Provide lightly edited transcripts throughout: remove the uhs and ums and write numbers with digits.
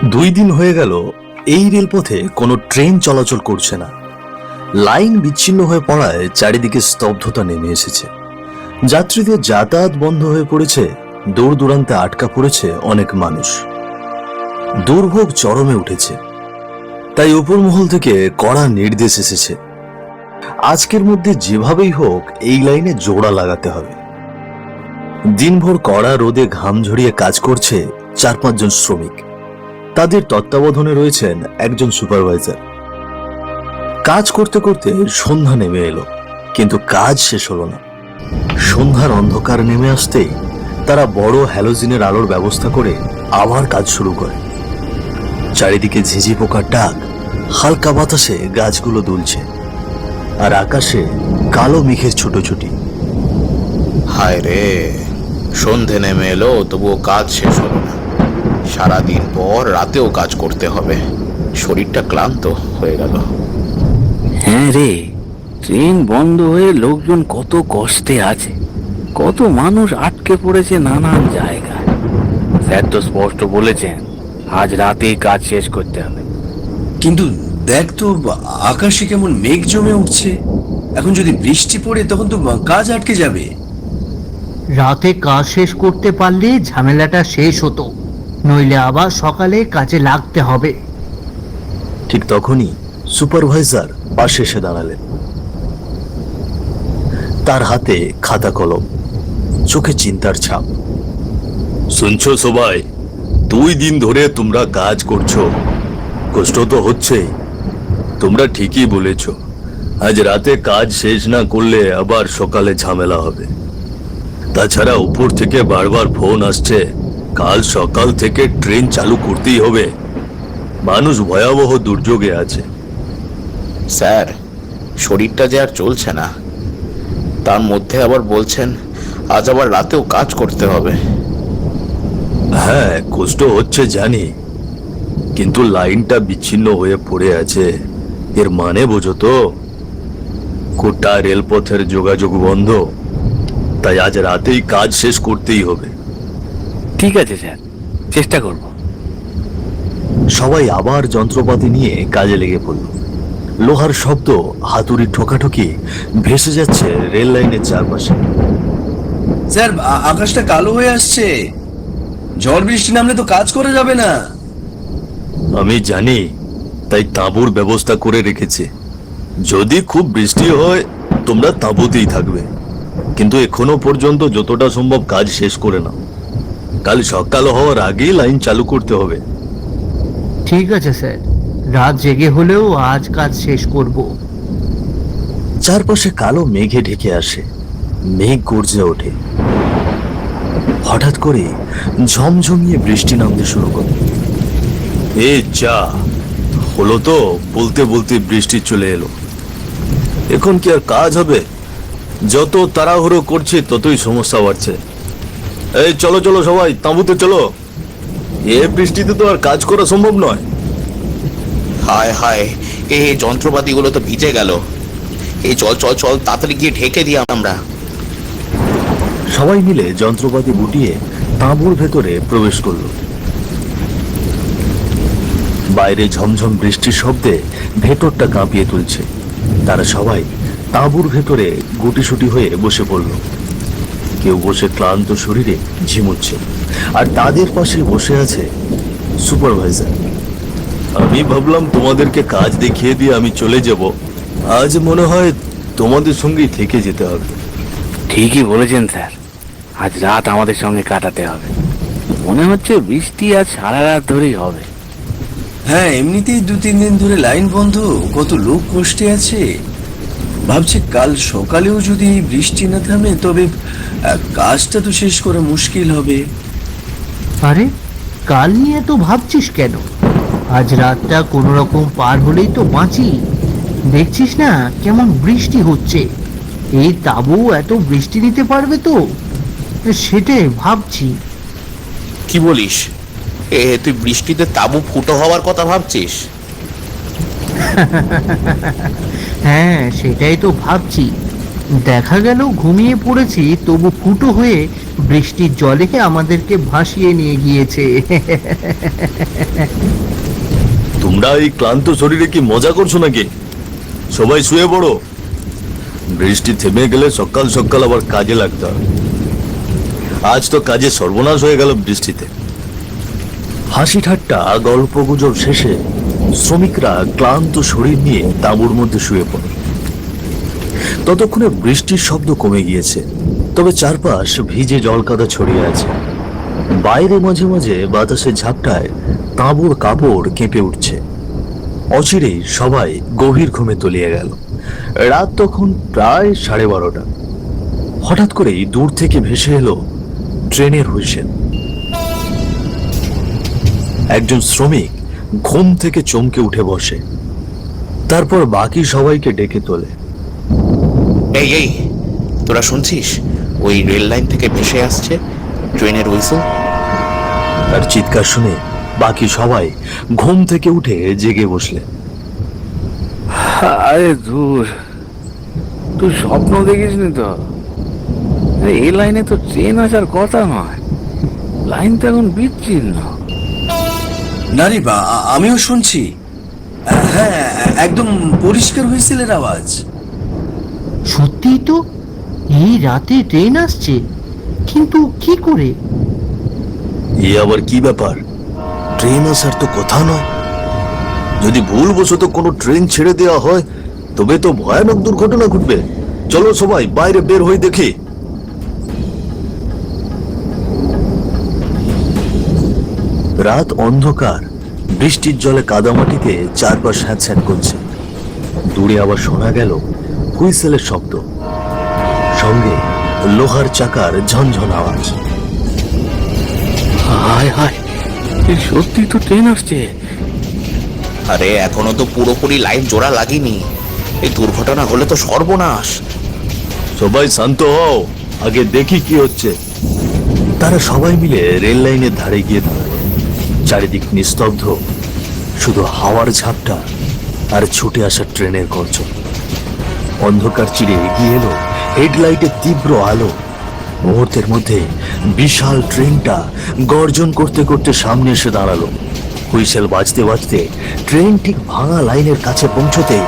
দুই দিন হয়ে গেল এই রেলপথে কোনো ট্রেন চলাচল করছে না। লাইন বিচ্ছিন্ন হয়ে পড়ায় চারিদিকে স্তব্ধতা নেমে এসেছে। যাত্রীদের যাতায়াত বন্ধ হয়ে পড়েছে, দূর দূরান্তে আটকা পড়েছে অনেক মানুষ। দুর্ভোগ চরমে উঠেছে। তাই উপর মহল থেকে কড়া নির্দেশ এসেছে, আজকের মধ্যে যেভাবেই হোক এই লাইনে জোড়া লাগাতে হবে। দিনভর কড়া রোদে ঘাম ঝরিয়ে কাজ করছে 4-5 জন শ্রমিক। তাদের তত্ত্বাবধানে রয়েছেন একজন সুপারভাইজার। কাজ করতে করতে সন্ধ্যা নেমে এলো, কিন্তু কাজ শেষ হলো না। সন্ধ্যার অন্ধকার নেমে আসতেই তারা বড় হ্যালোজিনের আলোর ব্যবস্থা করে আবার কাজ শুরু করে। চারিদিকে ঝিঝি পোকার ডাক, হালকা বাতাসে গাছগুলো দুলছে, আর আকাশে কালো মেঘের ছুটোছুটি। হায় রে, সন্ধে নেমে এলো তবুও কাজ শেষ হলো না। সারাদিন পর রাতেও কাজ করতে হবে, শরীরটা ক্লান্ত হয়ে গেল। হ্যাঁ রে, ট্রেন বন্ধ হয়ে লোকজন কত কষ্টে আছে, কত মানুষ আটকে পড়েছে নানান জায়গায়। স্যার তো স্পষ্ট বলেছেন আজ রাতেই কাজ শেষ করতে হবে। কিন্তু দেখ তো, আকাশে কেমন মেঘ জমে উঠছে। এখন যদি বৃষ্টি পড়ে তখন তো কাজ আটকে যাবে। রাতে কাজ শেষ করতে পারলে ঝামেলাটা শেষ হতো, নইলে আবার সকালে কাজে লাগতে হবে। ঠিক তখনই সুপারভাইজার পাশে এসে দাঁড়ালেন। তার হাতে খাতা কলম, চোখে চিন্তার ছাপ। শুনছো সবাই, 2 দিন ধরে তোমরা কাজ করছো, কষ্ট তো হচ্ছেই। তোমরা ঠিকই বলেছ, আজ রাতে কাজ শেষ না করলে আবার সকালে ঝামেলা হবে। তাছাড়া উপর থেকে বারবার ফোন আসছে, কাল সকাল থেকে ট্রেন চালু করতেই হবে। মানুষ ভয়াবহ দুর্যোগে আছে। স্যার, শরীরটা যে আর চলছে না, তার মধ্যে আবার বলছেন আজ আবার রাতেও কাজ করতে হবে। হ্যাঁ, কষ্ট হচ্ছে জানি, কিন্তু লাইনটা বিচ্ছিন্ন হয়ে পড়ে আছে। এর মানে বোঝো তো, গোটা রেলপথের যোগাযোগ বন্ধ। তাই আজ রাতেই কাজ শেষ করতেই হবে। ঠিক আছে স্যার, চেষ্টা করব। সবাই আবার যন্ত্রপাতি নিয়ে কাজে লেগে পড়ল। লোহার শব্দ, হাতুড়ি ঠোকাঠুকি ভেসে যাচ্ছে রেল লাইনের চারপাশে। স্যার, আকাশটা কালো হয়ে আসছে। ঝড় বৃষ্টি নামলে তো কাজ করা যাবে না। আমি জানি, তাই তাঁবুর ব্যবস্থা করে রেখেছি। যদি খুব বৃষ্টি হয় তোমরা তাঁবুতেই থাকবে, কিন্তু এখনো পর্যন্ত যতটা সম্ভব কাজ শেষ করে নাও। কাল সকাল হওয়ার আগেই লাইন চালু করতে হবে। ঠিক আছে স্যার, রাত জেগে হলেও আজ কাজ শেষ করব। চারপাশে কালো মেঘে ঢেকে আসে, মেঘ গর্জে ওঠে। হঠাৎ করে ঝমঝমিয়ে বৃষ্টি নামতে শুরু করে। এ যা হলো তো, বলতে বলতে বৃষ্টি চলে এলো। এখন কি আর কাজ হবে? যত তাড়াহুড়ো করছে ততই সমস্যা বাড়ছে। এই চলো চলো সবাই, তাঁবুতে চলো। এ বৃষ্টিতে তো আর কাজ করা সম্ভব নয়। হায় হায়, এই যন্ত্রপাতিগুলো তো ভিজে গেল। এই চল চল চল, তাড়াতাড়ি গিয়ে ঢেকে দিই আমরা। সবাই মিলে যন্ত্রপাতি গুটিয়ে তাঁবুর ভেতরে প্রবেশ করলো। বাইরে ঝমঝম বৃষ্টির শব্দে ভেতরটা কাঁপিয়ে তুলছে। তারা সবাই তাঁবুর ভেতরে গুটিসুটি হয়ে বসে পড়ল। কেউ বসে ক্লান্ত শরীরে ঝিমুচ্ছে, আর তাদের পাশে বসে আছে সুপারভাইজার। আমি ভাবলাম তোমাদেরকে কাজ দেখিয়ে দিয়ে আমি চলে যাব, আজ মনে হয় তোমাদের সঙ্গেই থেকে যেতে হবে। ঠিকই বলেছেন স্যার, আজ রাত আমাদের সঙ্গে কাটাতে হবে। মনে হচ্ছে বৃষ্টি আজ সারা রাত ধরেই হবে। হ্যাঁ, এমনিতেই 2-3 দিন ধরে লাইন বন্ধ, কত লোক কষ্টে আছে। ভাবছি কাল সকালেও যদি বৃষ্টি না থামে তবে কাজটা তো শেষ করা মুশকিল হবে। আরে, কাল নিয়ে তো ভাবছিস কেন? আজ রাতটা কোনো রকম পার হলেই তো বাঁচি। দেখছিস না কেমন বৃষ্টি হচ্ছে? এই তাঁবু এত বৃষ্টি নিতে পারবে তো? সেটাই ভাবছি। কি বলিস? তুই বৃষ্টিতে তাঁবু ফুটো হওয়ার কথা ভাবছিস? হ্যাঁ, সেটাই তো ভাবছি। দেখা গেল ঘুমিয়ে পড়েছি, তবু ফুটো হয়ে বৃষ্টির জলে আমাদেরকে ভাসিয়ে নিয়ে গিয়েছে। তোমরা এই ক্লান্ত শরীরে কি মজা করছো নাকি? সবাই শুয়ে পড়ো। বৃষ্টি থেমে গেলে সকাল সকাল আবার কাজে লাগতে হবে। আজ তো কাজে সর্বনাশ হয়ে গেল বৃষ্টিতে। হাসি ঠাট্টা গল্প গুজব শেষে শ্রমিকরা ক্লান্ত শরীর নিয়ে তাঁবুর মধ্যে শুয়ে পড়ে। ততক্ষণে বৃষ্টির শব্দ কমে গিয়েছে, তবে চারপাশ ভিজে জলকাদা ছড়িয়ে আছে। বাইরে মাঝে মাঝে বাতাসের ঝাপটায় তাঁবুর কাপড় কেঁপে উঠছে। অচিরেই সবাই গভীর ঘুমে তলিয়ে গেল। রাত তখন প্রায় 12:30। হঠাৎ করেই দূর থেকে ভেসে এলো ট্রেনের হুইসেল। একজন শ্রমিক ঘুম থেকে চমকে উঠে বসে, তারপর বাকি সবাইকে ডেকে তোলে। এই এই, তোরা শুনছিস? ওই রেল লাইন থেকে ভেসে আসছে ট্রেনের হুইসেল। তার চিৎকার শুনে বাকি সবাই ঘুম থেকে উঠে জেগে বসলে। আরে দূর, তুই স্বপ্ন দেখিসনি তো? আরে এই লাইনে তো ট্রেন আসার কথা নয়, লাইন তো এখন বিচ্ছিন্ন। না রে বা, আমিও শুনছি। হ্যাঁ, একদম পরিষ্কার হুইসেলের আওয়াজ। সত্যি তো, এই রাতে ট্রেন আসছে, কিন্তু কি করে? এ আবার কি ব্যাপার? ট্রেন আসার তো কথা নয়। যদি ভুলবশত কোনো ট্রেন ছেড়ে দেওয়া হয় তবে তো ভয়ানক দুর্ঘটনা ঘটবে। চলো সবাই বাইরে বের হয়ে দেখি। রাত অন্ধকার, বৃষ্টির জলে কাদামাটিতে চারপাশ স্যাঁতস্যাঁত করছে। দূরে আবার শোনা গেল হুইসেলের শব্দ, সঙ্গে লোহার চাকার ঝনঝন আওয়াজ। হায় হায়, এই সত্যি তো ট্রেন আসছে। আরে এখনো তো পুরোপুরি লাইন জোড়া লাগেনি। এই দুর্ঘটনা হলে তো সর্বনাশ। সবাই শান্ত হও, আগে দেখি কি হচ্ছে। তারা সবাই মিলে রেল লাইনের ধারে গিয়ে দাঁড়ালো। চারিদিক নিস্তব্ধ, শুধু হাওয়ার ঝাপটা আর ছুটে আসা ট্রেনের গর্জন। অন্ধকার চিরে এগিয়ে এলো হেডলাইটের তীব্র আলো। মুহূর্তের মধ্যে বিশাল ট্রেনটা গর্জন করতে করতে সামনে এসে দাঁড়ালো। হুইসেল বাজতে বাজতে ট্রেন ঠিক ভাঙা লাইনের কাছে পৌঁছতে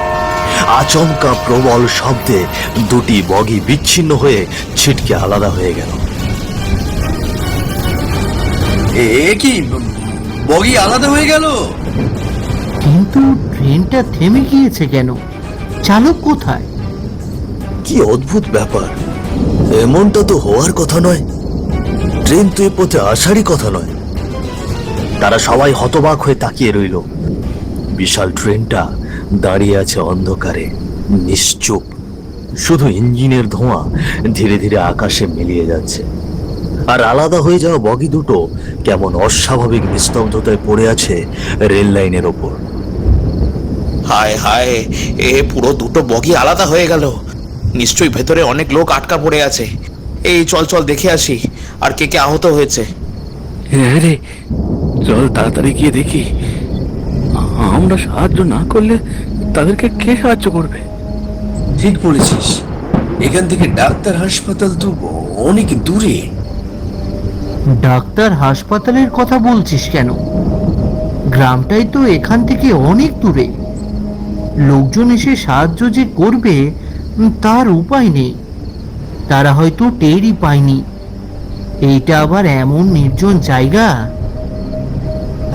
আচমকা প্রবল শব্দে দুটি বগি বিচ্ছিন্ন হয়ে ছিটকে আলাদা হয়ে গেল। এ কি, বগি আলাদা হয়ে গেল? কিন্তু ট্রেনটা থেমে গিয়েছে কেন? চালক কোথায়? কি অদ্ভুত ব্যাপার! এমনটা তো হওয়ার কথা নয়। ট্রেন তো এ পথে আসারই কথা নয়। তারা সবাই হতবাক হয়ে তাকিয়ে রইল। বিশাল ট্রেনটা দাঁড়িয়ে আছে অন্ধকারে, নিশ্চুপ। শুধু ইঞ্জিনের ধোঁয়া ধীরে ধীরে আকাশে মিলিয়ে যাচ্ছে। আর আলাদা হয়ে যাওয়া বগি দুটো কেমন অস্বাভাবিক নিস্তব্ধতায় পড়ে আছে রেল লাইনের ওপর। হায় হায়, এ পুরো দুটো বগি আলাদা হয়ে গেল। নিশ্চয়ই ভেতরে অনেক লোক আটকা পড়ে আছে। এই চল চল দেখে আসি আর কে কে আহত হয়েছে। হ্যাঁ রে, চল তাড়াতাড়ি গিয়ে দেখি। আমরা সাহায্য না করলে তাদেরকে কে সাহায্য করবে? ঠিক বলেছিস, এখান থেকে ডাক্তার হাসপাতাল তো অনেক দূরে। ডাক্তার হাসপাতালের কথা বলছিস কেন? গ্রামটাই তো এখান থেকে অনেক দূরে। লোকজন এসে সাহায্য যে করবে তার উপায় নেই। তারা হয়তো টেরই পায়নি। এইটা আবার এমন নির্জন জায়গা।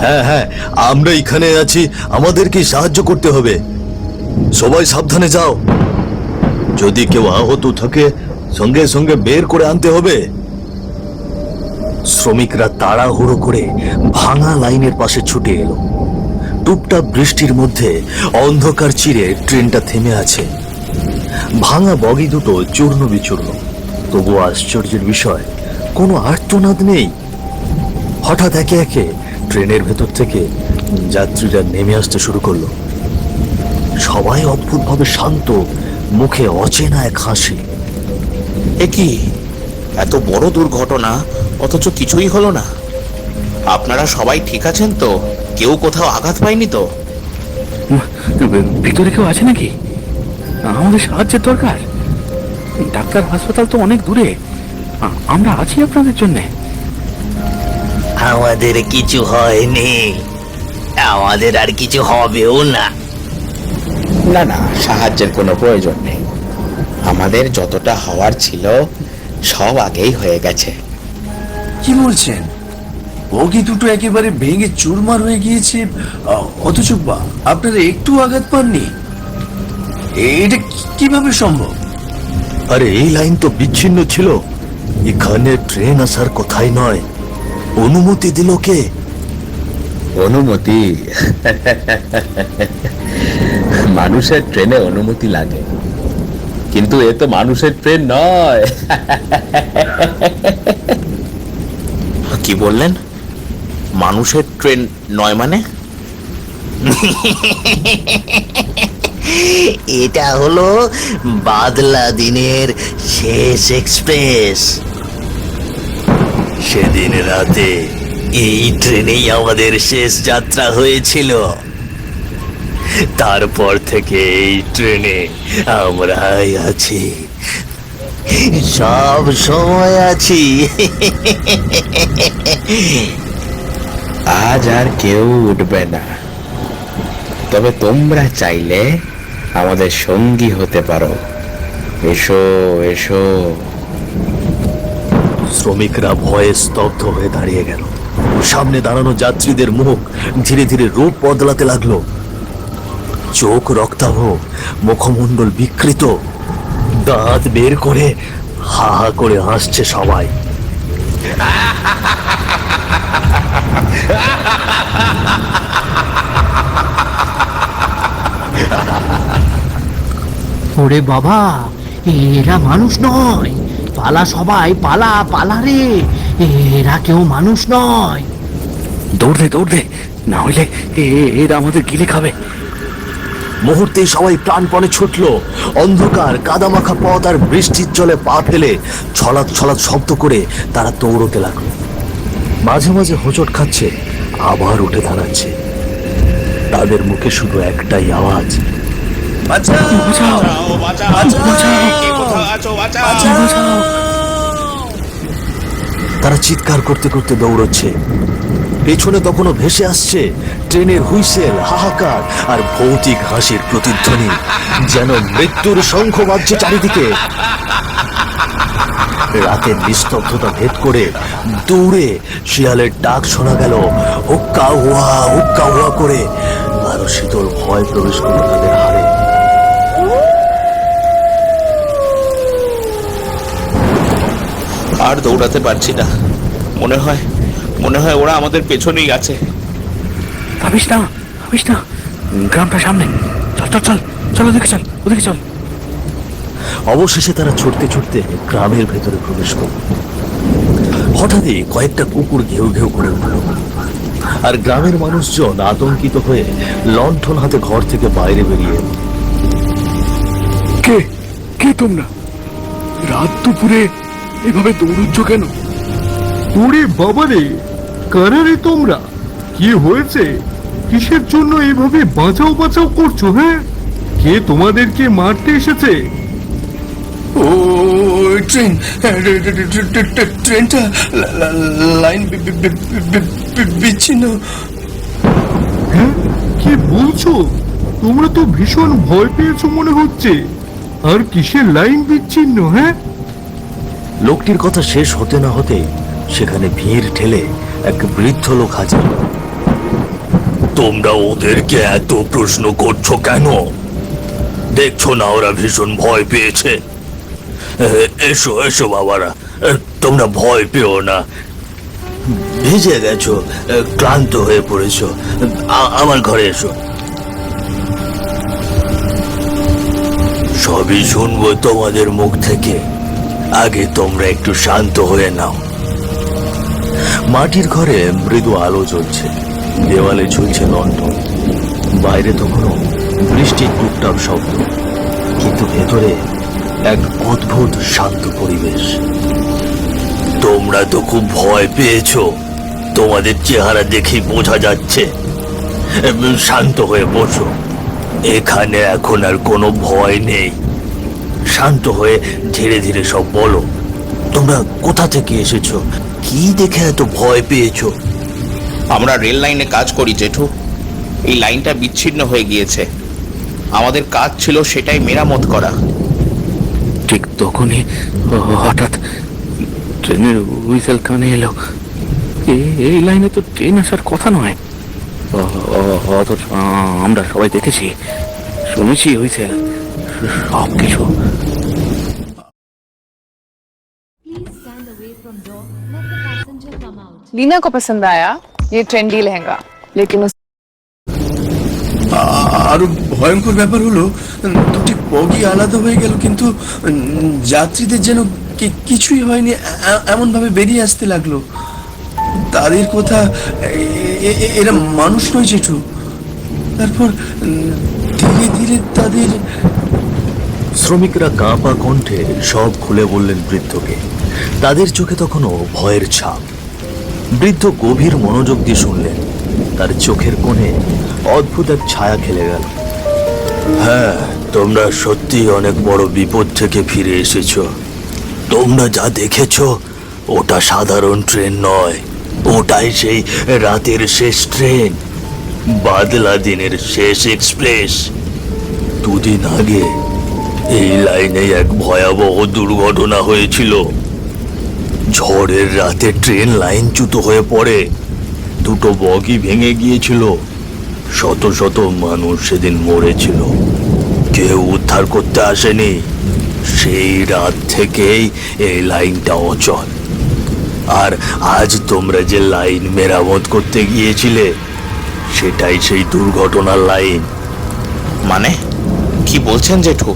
হ্যাঁ হ্যাঁ, আমরা এখানে আছি, আমাদেরকে সাহায্য করতে হবে। সবাই সাবধানে যাও। যদি কেউ আহত থাকে সঙ্গে সঙ্গে বের করে আনতে হবে। শ্রমিকরা তাড়াহুড়ো করে ভাঙা লাইনের পাশে ছুটে এলো। টুপটাপ বৃষ্টির মধ্যে অন্ধকার চিরে ট্রেনটা থেমে আছে। ভাঙা বগি দুটো চূর্ণ বিচূর্ণ, তবুও আশ্চর্যের বিষয় কোনো আর্তনাদ নেই। হঠাৎ একে একে ট্রেনের ভেতর থেকে যাত্রীরা নেমে আসতে শুরু করলো। সবাই অদ্ভুতভাবে শান্ত, মুখে অচেনা এক হাসি। এ কি, এত বড় দুর্ঘটনা অথচ কিছুই হলো না। আপনারা সবাই ঠিক আছেন তো? কেউ কোথাও আঘাত পায়নি তো? ভিতরে কেউ আছে নাকি? আমাদের সাহায্যের দরকার। ডাক্তার হাসপাতাল তো অনেক দূরে, আমরা আছি আপনাদের জন্যে। আমাদের কিছু হয়নি, আমাদের আর কিছু হবেও না। না না, সাহায্যের কোনো প্রয়োজন নেই। আমাদের যতটা হওয়ার ছিল সব আগেই হয়ে গেছে। কি বলছেন? বগি দুটো একেবারে ভেঙে চুরমার হয়ে গিয়েছে, অথচ আপনারা একটু আঘাত পাননি? এটা কিভাবে সম্ভব? আরে এই লাইন তো বিচ্ছিন্ন ছিল, এখানে ট্রেন আসার কথাই নয়। অনুমতি দিল কে? অনুমতি? মানুষের ট্রেনে অনুমতি লাগে, কিন্তু এ তো মানুষের ট্রেন নয়। কি বললেন? মানুষের ট্রেন নয় মানে? এটা হলো বাদলা দিনের শেষ এক্সপ্রেস। সেদিন রাতে এই ট্রেনেই আমাদের শেষ যাত্রা হয়েছিল। তারপর থেকে এই ট্রেনে আমরাই আছি, সব সময় আছি। আজ আর কেউ উঠবে না, তবে তোমরা চাইলে আমাদের সঙ্গী হতে পারো। এসো এসো। শ্রমিকরা ভয়ে স্তব্ধ হয়ে দাঁড়িয়ে গেল। সামনে দাঁড়ানো যাত্রীদের মুখ ধীরে ধীরে রূপ বদলাতে লাগলো। চোখ রক্তাভ, মুখমণ্ডল বিকৃত, দাঁত বের করে হা হা করে হাসছে সবাই। ওরে বাবা, এরা মানুষ নয়, পালা সবাই, পালা পালা রে, এরা কেউ মানুষ নয়। দৌড় দে, না হইলে এরা আমাদের গিলে খাবে। মুহূর্তেই সবাই প্রাণপণে ছুটলো। অন্ধকার, কাদামাখা পথ আর বৃষ্টির জলে পা ফেলে ছলাৎ ছলাৎ শব্দ করে তারা দৌড়তে লাগলো। মাঝে মাঝে হোঁচট খাচ্ছে, আবার উঠে দাঁড়াচ্ছে। তাদের মুখে শুধু একটাই আওয়াজ, তারা চিৎকার করতে করতে দৌড়চ্ছে। পেছনে তখনও ভেসে আসছে ট্রেনের হুইসেল, হাহাকার আর ভৌতিক হাসির প্রতিধ্বনি, যেন মৃত্যুর শঙ্খ বাজছে চারিদিকে। রাতের নিস্তব্ধতা ভেদ করে দূরে শিয়ালের ডাক শোনা গেল, হুক্কা হুয়া করে। আরো শীতল ভয় প্রবেশ করল তাদের হাড়ে। আর দৌড়াতে পারছি না, মনে হয় ওরা আমাদের পেছনেই আছে। ভাবিস না, গ্রামটা সামনে। চল ওদিকে চল। অবশেষে তারা ছুটতে ছুটতে গ্রামের ভেতরে প্রবেশ করল। হঠাৎই কয়েকটা কুকুর ঘেউ ঘেউ করে উঠল, আর গ্রামের মানুষজন আতঙ্কিত হয়ে লণ্ঠন হাতে ঘর থেকে বাইরে বেরিয়ে এলো। কে তোমরা? রাত দুপুরে এভাবে দৌড়চ্ছ কেন? ওরে বাবা রে, কারা রে তোমরা? কি হয়েছে? কিসের জন্য এইভাবে বাঁচাও করছো? হ্যাঁ, কে তোমাদেরকে মারতে এসেছে? ও ট্রেনটা লাইন বিচ্ছিন্ন। হ্যাঁ, কি বলছো? তোমরা তো ভীষণ ভয় পেয়েছো মনে হচ্ছে। আর কিসের লাইন বিচ্ছিন্ন? হ্যাঁ, লোকটির কথা শেষ হতে না হতে সেখানে ভিড় ঠেলে এক বৃদ্ধ লোক হাজির। তোমরা ওদেরকে এত প্রশ্ন করছো কেন? দেখছো না ওরা ভীষণ ভয় পেয়েছে? এসো বাবারা, তোমরা ভয় পেও না। ভিজে গেছো, ক্লান্ত হয়ে পড়েছো, আমার ঘরে এসো। সবই শুনবো তোমাদের মুখ থেকে, আগে তোমরা একটু শান্ত হয়ে নাও। মাটির ঘরে মৃদু আলো জ্বলছে, দেওয়ালে ঝুলছে লণ্ঠন। বাইরে তখনও বৃষ্টির টুকটাক শব্দ, কিন্তু ভেতরে এক অদ্ভুত শান্ত পরিবেশ। তোমরা তো খুব ভয় পেয়েছো, তোমাদের চেহারা দেখেই বোঝা যাচ্ছে। শান্ত হয়ে বসো, এখানে এখন আর কোনো ভয় নেই। শান্ত হয়ে ধীরে ধীরে সব বলো। তোমরা কোথা থেকে এসেছো? কি দেখে এত ভয় পেয়েছো? আমরা রেল লাইনে কাজ করি জেঠু। এই লাইনটা বিচ্ছিন্ন হয়ে গিয়েছে, আমাদের কাজ ছিল সেটাই মেরামত করা। ঠিক তখনই হঠাৎ ট্রেনের হুইসেল কানে এলো। এই লাইনে তো ট্রেন আসার কথা নয়, অথচ আমরা সবাই দেখেছি, শুনেছি হুইসেল, সব কিছু। Please stand away from door. Let the passenger come out. Leena को पसंद आया ये ट्रेंडी लहंगा, लेकिन उस আরো ভয়ঙ্কর ব্যাপার হলো, দুটি বগি আলাদা হয়ে গেল, কিন্তু যাত্রীদের যেন কিছুই হয়নি এমন ভাবে বেরিয়ে আসতে লাগলো। তাদের কথা, এরা মানুষ নয় জেঠু। তারপর ধীরে ধীরে তাদের শ্রমিকরা কাঁপা কণ্ঠে সব খুলে বললেন বৃদ্ধকে। তাদের চোখে তখনও ভয়ের ছাপ। বৃদ্ধ গভীর মনোযোগ দিয়ে শুনলেন। তার চোখের কোণে অদ্ভুত এক ছায়া খেলে গেল। হ্যাঁ, তোমরা সত্যি অনেক বড় বিপদ থেকে ফিরে এসেছো। তোমরা যা দেখেছো ওটা সাধারণ ট্রেন নয়, ওটাই সেই রাতের শেষ ট্রেন, বাদলা দিনের শেষ এক্সপ্রেস। দুদিন আগে এই লাইনে এক ভয়াবহ দুর্ঘটনা হয়েছিল। ঝড়ের রাতে ট্রেন লাইনচ্যুত হয়ে পড়ে, দুটো বগি ভেঙে গিয়েছিল। শত শত মানুষ সেদিন মরেছিল, কেউ উদ্ধার করতে আসেনি। সেই রাত থেকেই এই লাইনটা অচল। আর আজ তোমরা যে লাইন মেরামত করতে গিয়েছিলে সেটাই সেই দুর্ঘটনার লাইন। মানে কি বলছেন জেঠু?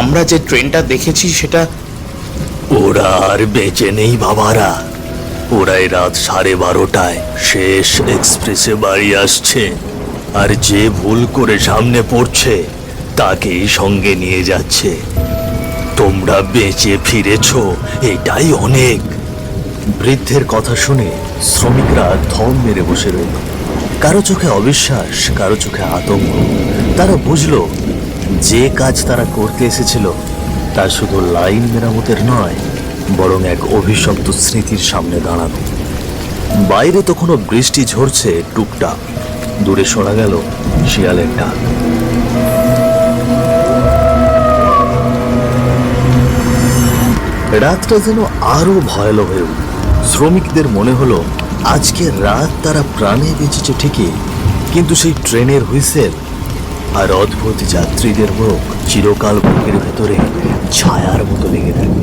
আমরা যে ট্রেনটা দেখেছি সেটা ওরা আর বেঁচে নেই বাবারা। ওরাই রাত 12:30টায় শেষ এক্সপ্রেসে বাড়ি আসছে, আর যে ভুল করে সামনে পড়ছে তাকেই সঙ্গে নিয়ে যাচ্ছে। তোমরা বেঁচে ফিরেছো, এটাই অনেক। বৃদ্ধের কথা শুনে শ্রমিকরা থম মেরে বসে রইল। কারো চোখে অবিশ্বাস, কারো চোখে আতঙ্ক। তারা বুঝলো যে কাজ তারা করতে এসেছিল তা শুধু লাইন মেরামতের নয়, বরং এক অভিশপ্ত স্মৃতির সামনে দাঁড়ানো। বাইরে তখনও বৃষ্টি ঝরছে টুকটাক। দূরে শোনা গেল শিয়ালের ডাক। রাতটা যেন আরো ভয়ালো হয়ে উঠল। শ্রমিকদের মনে হলো আজকে রাত তারা প্রাণে বেঁচেছে ঠিকই, কিন্তু সেই ট্রেনের হুইসেল আর অদ্ভুত যাত্রীদের মুখ চিরকাল বুকের ভেতরে ছায়ার মতো লেগে থাকবে।